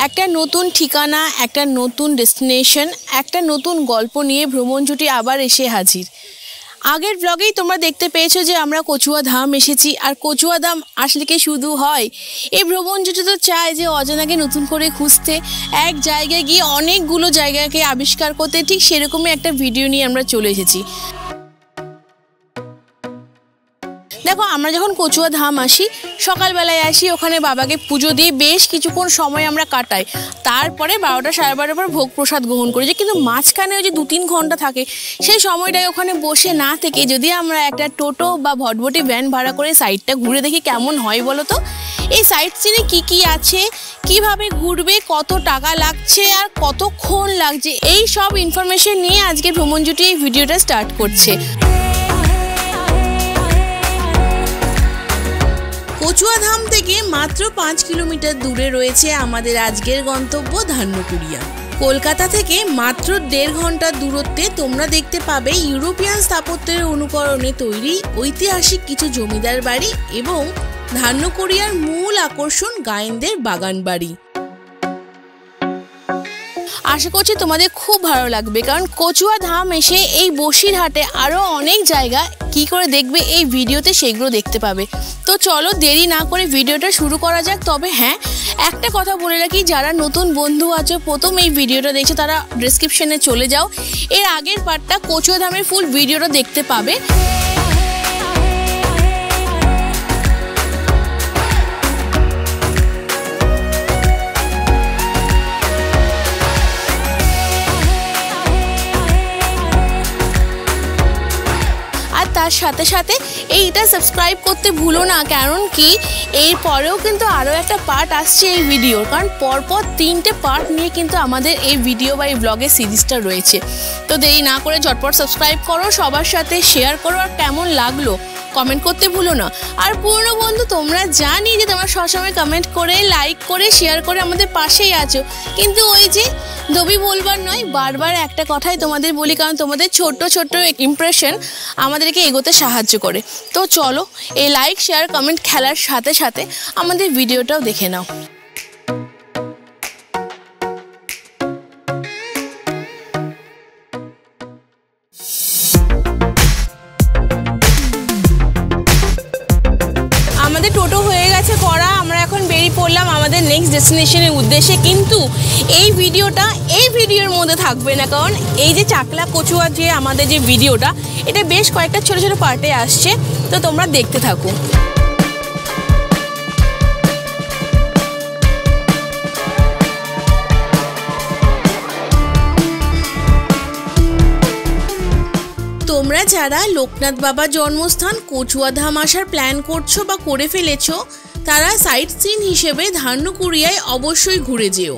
একটা নতুন ঠিকানা, একটা নতুন ডেস্টিনেশন, একটা নতুন গল্প নিয়ে ভ্রমণ জুটি আবার এসে হাজির। আগের ব্লগেই তোমরা দেখতে পেয়েছো যে আমরা কচুয়া ধাম এসেছি। আর কচুয়া ধাম আসলে কি শুধু হয়? এই ভ্রমণ জুটি তো চায় যে অজানাকে নতুন করে খুঁজতে, এক জায়গায় গিয়ে অনেকগুলো জায়গাকে আবিষ্কার করতে। ঠিক সেরকমই একটা ভিডিও নিয়ে আমরা চলে এসেছি। দেখো, আমরা যখন কচুয়া ধাম আসি, সকালবেলায় আসি, ওখানে বাবাকে পুজো দিয়ে বেশ কিছুক্ষণ সময় আমরা কাটাই। তারপরে 12টা সাড়ে 12টার পর ভোগ প্রসাদ গ্রহণ করি। কিন্তু মাঝখানে ওই যে 2-3 ঘন্টা থাকে, সেই সময়টায় ওখানে বসে না থেকে যদি আমরা একটা টোটো বা ভটভটি ভ্যান ভাড়া করে সাইডটা ঘুরে দেখি কেমন হয় বলো তো। এই সাইট সিনে কী আছে, কিভাবে ঘুরবে, কত টাকা লাগছে আর কতক্ষণ লাগছে, এই সব ইনফরমেশন নিয়ে আজকে ভ্রমণ জুটি এই ভিডিওটা স্টার্ট করছে। কচুয়া ধাম থেকে মাত্র 5 কিলোমিটার দূরে রয়েছে আমাদের আজকের গন্তব্য ধান্যকুড়িয়া। কলকাতা থেকে মাত্র 1.5 ঘন্টার দূরত্বে তোমরা দেখতে পাবে ইউরোপিয়ান স্থাপত্যের অনুকরণে তৈরি ঐতিহাসিক কিছু জমিদার বাড়ি এবং ধান্যকুড়িয়ার মূল আকর্ষণ গায়েনদের বাগান বাড়ি। আশা করছি তোমাদের খুব ভালো লাগবে, কারণ কচুয়া ধাম এসে এই বসিরহাটে আরও অনেক জায়গা কি করে দেখবে এই ভিডিওতে, সেগুলো দেখতে পাবে। তো চলো দেরি না করে ভিডিওটা শুরু করা যাক। তবে হ্যাঁ, একটা কথা বলে রাখি, যারা নতুন বন্ধু আছো, প্রথম এই ভিডিওটা দেখছো, তারা ডেসক্রিপশনে চলে যাও, এর আগের পার্টটা কচুয়া ধামের ফুল ভিডিওটা দেখতে পাবে। তার সাথে সাথে এইটা সাবস্ক্রাইব করতে ভুলো না, কারণ কি এর পরেও কিন্তু আরও একটা পার্ট আসছে এই ভিডিওর। কারণ পরপর 3টে পার্ট নিয়ে কিন্তু আমাদের এই ভিডিও বা এই ব্লগের সিরিজটা রয়েছে। তো দেরি না করে ঝটপট সাবস্ক্রাইব করো, সবার সাথে শেয়ার করো, আর কেমন লাগলো কমেন্ট করতে ভুলো না। আর পুরনো বন্ধু, তোমরা জানি যে তোমরা সবসময় কমেন্ট করে, লাইক করে, শেয়ার করে আমাদের পাশেই আছো, কিন্তু ওই যে দবি বলবার নয়, বারবার একটা কথাই তোমাদের বলি, কারণ তোমাদের ছোট্ট ছোট্ট ইমপ্রেশন আমাদেরকে এগোতে সাহায্য করে। তো চলো, এই লাইক শেয়ার কমেন্ট খেলার সাথে সাথে আমাদের ভিডিওটাও দেখে নাও। আমাদের টোটো হয়ে গেছে করা, আমরা এখন বেরিয়ে পড়লাম আমাদের নেক্সট ডেস্টিনেশনের উদ্দেশ্যে। কিন্তু এই ভিডিওর মধ্যে থাকবে না, কারণ এই যে চাকলা কচুয়া যে আমাদের যে ভিডিওটা, এটা বেশ কয়েকটা ছোট ছোট পার্টে আসছে, তো তোমরা দেখতে থাকো। তোমরা যারা লোকনাথ বাবার জন্মস্থান কচুয়া ধাম আসার প্ল্যান করছো বা করে ফেলেছো, তারা সাইট সিন হিসেবে ধান্যকুড়িয়ায় অবশ্যই ঘুরে যেও।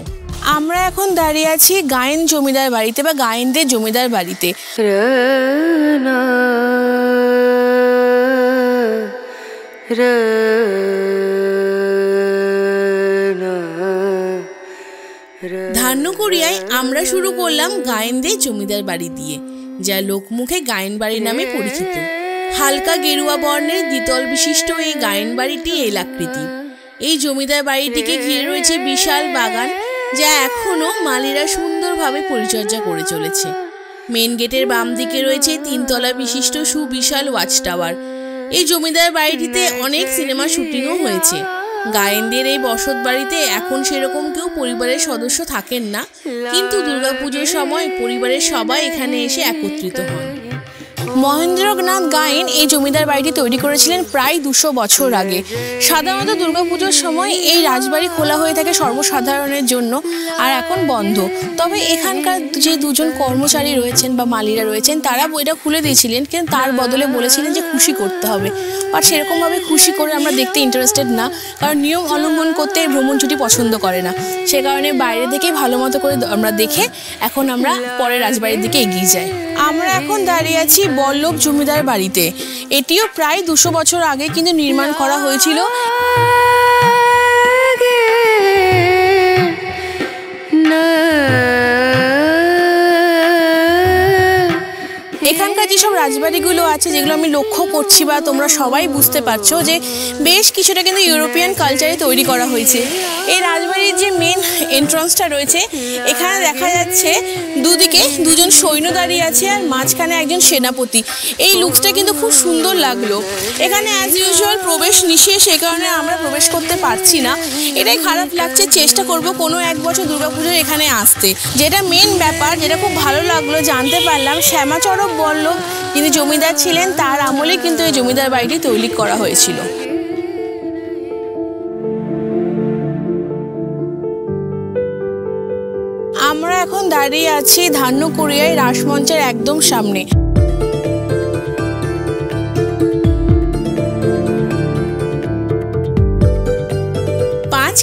আমরা এখন দাঁড়িয়ে আছি গায়েন জমিদার বাড়িতে বা গায়েনদের জমিদার বাড়িতে। ধান্যকুড়িয়ায় আমরা শুরু করলাম গায়েনদের জমিদার বাড়ি দিয়ে, যা লোকমুখে গায়েন বাড়ি নামে পরিচিত। হালকা গেরুয়া বর্ণের দ্বিতল বিশিষ্ট এই গায়েন বাড়িটি এলাকৃতি। এই জমিদার বাড়িটিকে ঘিরে রয়েছে বিশাল বাগান, যা এখনও মালিরা সুন্দরভাবে পরিচর্যা করে চলেছে। মেন গেটের বাম দিকে রয়েছে 3 তলা বিশিষ্ট সুবিশাল ওয়াচ টাওয়ার। এই জমিদার বাড়িটিতে অনেক সিনেমা শুটিংও হয়েছে। গায়েনদের এই বসত বাড়িতে এখন সেরকম কেউ পরিবারের সদস্য থাকেন না, কিন্তু দুর্গাপুজোর সময় পরিবারের সবাই এখানে এসে একত্রিত হন। মহেন্দ্রনাথ গায়েন এই জমিদার বাড়িটি তৈরি করেছিলেন প্রায় 200 বছর আগে। সাধারণত দুর্গাপুজোর সময় এই রাজবাড়ি খোলা হয়ে থাকে সর্বসাধারণের জন্য, আর এখন বন্ধ। তবে এখানকার যে 2জন কর্মচারী রয়েছেন বা মালিরা রয়েছেন, তারা বইটা খুলে দিয়েছিলেন, কিন্তু তার বদলে বলেছিলেন যে খুশি করতে হবে। বাট সেরকমভাবে খুশি করে আমরা দেখতে ইন্টারেস্টেড না, কারণ নিয়ম অবলম্বন করতে ভ্রমণ জুটি পছন্দ করে না। সে কারণে বাইরে থেকেই ভালো মতো করে আমরা দেখে এখন আমরা পরে রাজবাড়ির দিকে এগিয়ে যাই। আমরা এখন দাঁড়িয়ে আছি বল্লভ জমিদার বাড়িতে। এটিও প্রায় 200 বছর আগে কিন্তু নির্মাণ করা হয়েছিল। এখানকার যেসব রাজবাড়িগুলো আছে, যেগুলো আমি লক্ষ্য করছি বা তোমরা সবাই বুঝতে পারছো যে বেশ কিছুটা কিন্তু ইউরোপিয়ান কালচারে তৈরি করা হয়েছে। এই রাজবাড়ির যে মেন এন্ট্রান্সটা রয়েছে। এখানে দেখা যাচ্ছে দুদিকে দুজন সৈন্য দাঁড়িয়ে আছে আর মাঝখানে একজন সেনাপতি। এই লুকসটা কিন্তু খুব সুন্দর লাগলো। এখানে অ্যাজ ইউজুয়াল প্রবেশ নিষেধ, সে কারণে আমরা প্রবেশ করতে পারছি না, এটাই খারাপ লাগছে। চেষ্টা করব কোনো এক বছর দুর্গাপুজোর এখানে আসতে। যেটা মেন ব্যাপার, যেটা খুব ভালো লাগলো, জানতে পারলাম শ্যামাচরক বল্লভ যিনি জমিদার ছিলেন তার আমলে কিন্তু এই জমিদার বাড়িটি তৈরি করা হয়েছিল। আমরা এখন দাঁড়িয়ে আছি ধান্যকুড়িয়ায় রাসমঞ্চের একদম সামনে।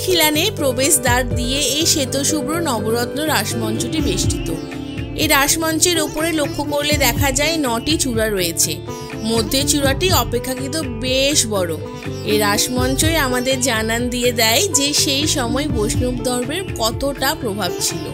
খিলানে প্রবেশদ্বার দিয়ে এই শ্বেতশুভ্র নবরত্ন রাসমঞ্চটি বেষ্টিত। এই রাসমঞ্চের ওপরে লক্ষ্য করলে দেখা যায় 9টি চূড়া রয়েছে। মধ্যে চূড়াটি অপেক্ষাকৃত বেশ বড়। এই রাসমঞ্চই আমাদের জানান দিয়ে দেয় যে সেই সময় বৈষ্ণব ধর্মের কতটা প্রভাব ছিল।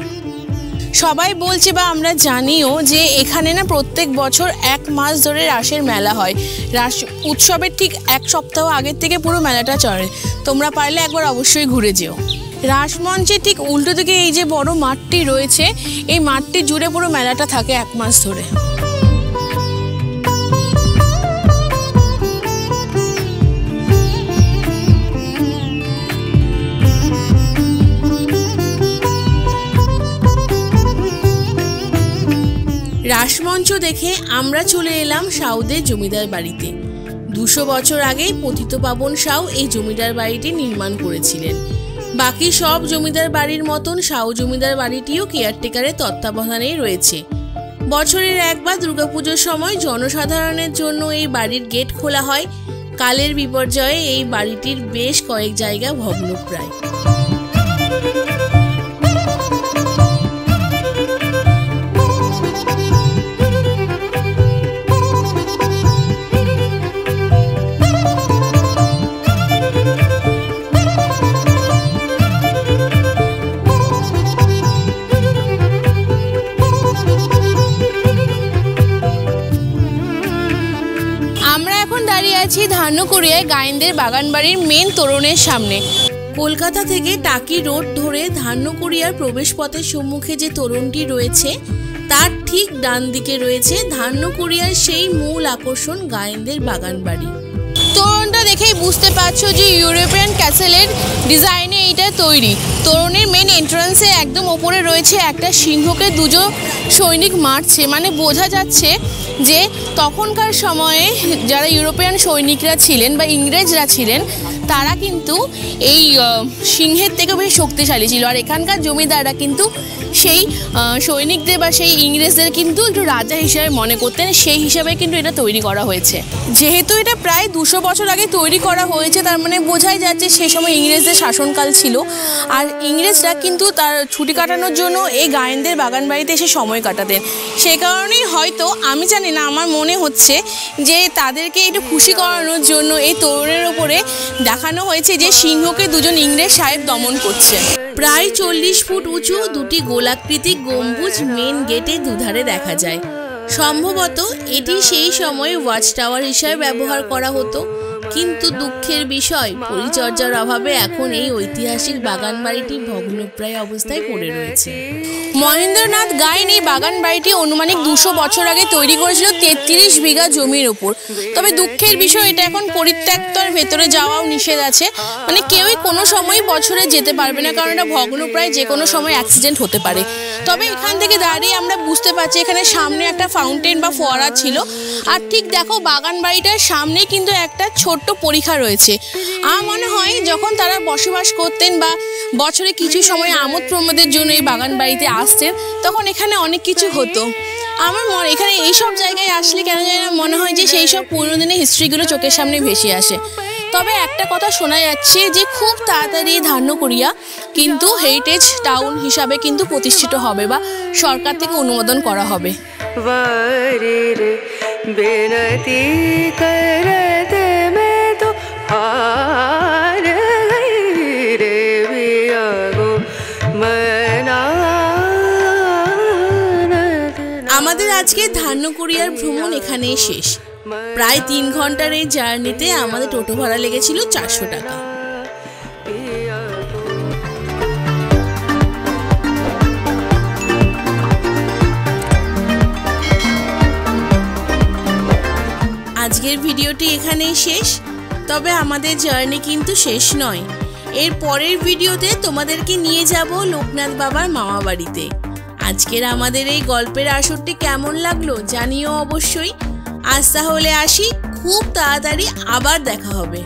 সবাই বলছে বা আমরা জানিও যে এখানে না প্রত্যেক বছর 1 মাস ধরে রাসের মেলা হয়। রাস উৎসবের ঠিক 1 সপ্তাহ আগের থেকে পুরো মেলাটা চলে। তোমরা পারলে একবার অবশ্যই ঘুরে যেও। রাসমঞ্চে ঠিক উল্টো দিকে এই যে বড় মাঠটি রয়েছে, এই মাঠটি জুড়ে পুরো মেলাটা থাকে 1 মাস ধরে। রাসমঞ্চ দেখে আমরা চলে এলাম সাউদের জমিদার বাড়িতে। 200 বছর আগেই পতিতপাবন সাউ এই জমিদার বাড়িটি নির্মাণ করেছিলেন। বাকি সব জমিদার বাড়ির মতন সাউ জমিদার বাড়িটিও কেয়ারটেকারের তত্ত্বাবধানেই রয়েছে। বছরের একবার দুর্গাপুজোর সময় জনসাধারণের জন্য এই বাড়ির গেট খোলা হয়। কালের বিপর্যয়ে এই বাড়িটির বেশ কয়েক জায়গা ভগ্নপ্রায়। ধান্যকুড়িয়ায় গায়েনদের বাগান বাড়ির মেন তোরণের সামনে। কলকাতা থেকে টাকি রোড ধরে ধান্যকুড়িয়ার প্রবেশ পথের সম্মুখে যে তোরণটি রয়েছে তার ঠিক ডান দিকে রয়েছে ধান্যকুড়িয়ার সেই মূল আকর্ষণ গায়েনদের বাগান বাড়ি। তোরণটা দেখেই বুঝতে পারছো যে ইউরোপিয়ান ক্যাসেলের ডিজাইনে এইটা তৈরি। তোরণের মেন এন্ট্রান্সে একদম ওপরে রয়েছে একটা সিংহকে দুজন সৈনিক মারছে, মানে বোঝা যাচ্ছে যে তখনকার সময়ে যারা ইউরোপিয়ান সৈনিকরা ছিলেন বা ইংরেজরা ছিলেন তারা কিন্তু এই সিংহের থেকে বেশ শক্তিশালী ছিল। আর এখানকার জমিদাররা কিন্তু সেই সৈনিকদের বা সেই ইংরেজদের কিন্তু একটু রাজা হিসাবে মনে করতেন, সেই হিসাবে কিন্তু এটা তৈরি করা হয়েছে। যেহেতু এটা প্রায় 200 বছর আগে তৈরি করা হয়েছে, তার মানে বোঝাই যাচ্ছে সে সময় ইংরেজদের শাসনকাল ছিল। আর ইংরেজরা কিন্তু তার ছুটি কাটানোর জন্য এই গায়েনদের বাগান বাড়িতে এসে সময় কাটাতেন। সে কারণেই হয়তো, আমি জানি না, আমার মনে হচ্ছে যে তাদেরকে একটু খুশি করানোর জন্য এই তোরণের ওপরে দেখানো হয়েছে যে সিংহকে দুজন ইংরেজ সাহেব দমন করছে। প্রায় 40 ফুট উঁচু দুটি গোলাকৃতি গম্বুজ মেন গেটে দুধারে দেখা যায়। সম্ভবত এটি সেই সময় ওয়াচ টাওয়ার হিসেবে ব্যবহার করা হতো, কিন্তু দুঃখের বিষয় পরিচর্যার অভাবে এখন এই ঐতিহাসিক বাগান বাড়িটি ভগ্নপ্রায় অবস্থায় পড়ে রয়েছে। মহেন্দ্রনাথ গায়েন এই বাগান বাড়িটি অনুমানিক 200 বছর আগে তৈরি করেছিল 33 বিঘা জমির ওপর। তবে দুঃখের বিষয় এটা এখন পরিত্যক্তর, ভেতরে যাওয়াও নিষেধ আছে, মানে কেউই কোনো সময় বছরে যেতে পারবে না, কারণ এটা ভগ্নপ্রায়, যে কোনো সময় অ্যাক্সিডেন্ট হতে পারে। তবে এখান থেকে দাঁড়িয়ে আমরা বুঝতে পারছি এখানে সামনে একটা ফাউন্টেন বা ফোয়ারা ছিল। আর ঠিক দেখো বাগান বাড়িটার সামনে কিন্তু একটা ছোট্ট পরীক্ষা রয়েছে। আমার মনে হয় যখন তারা বসবাস করতেন বা বছরে কিছু সময় আমোদ প্রমোদের জন্য এই বাগান বাড়িতে আসতেন, তখন এখানে অনেক কিছু হতো। আমার এখানে এইসব জায়গায় আসলে কেন জানি না মনে হয় যে সেই সব পুরনো দিনের হিস্ট্রিগুলো চোখের সামনে ভেসে আসে। তবে একটা কথা শোনা যাচ্ছে যে খুব তাড়াতাড়ি ধান্যকুড়িয়া কিন্তু হেরিটেজ টাউন হিসাবে কিন্তু প্রতিষ্ঠিত হবে বা সরকার থেকে অনুমোদন করা হবে। আমাদের আজকে ধান্যকুড়িয়ার ভ্রমণ এখানেই শেষ। প্রায় 3 ঘন্টার এই জার্নিতে আমাদের টোটো ভাড়া লেগেছিল 400 টাকা। আজকের ভিডিওটি এখানেই শেষ, তবে আমাদের জার্নি কিন্তু শেষ নয়। এর পরের ভিডিওতে তোমাদেরকে নিয়ে যাব লোকনাথ বাবার মামা বাড়িতে। আজকের আমাদের এই গল্পের আসরটি কেমন লাগলো জানিও অবশ্যই। আজ তাহলে আসি, খুব তাড়াতাড়ি আবার দেখা হবে।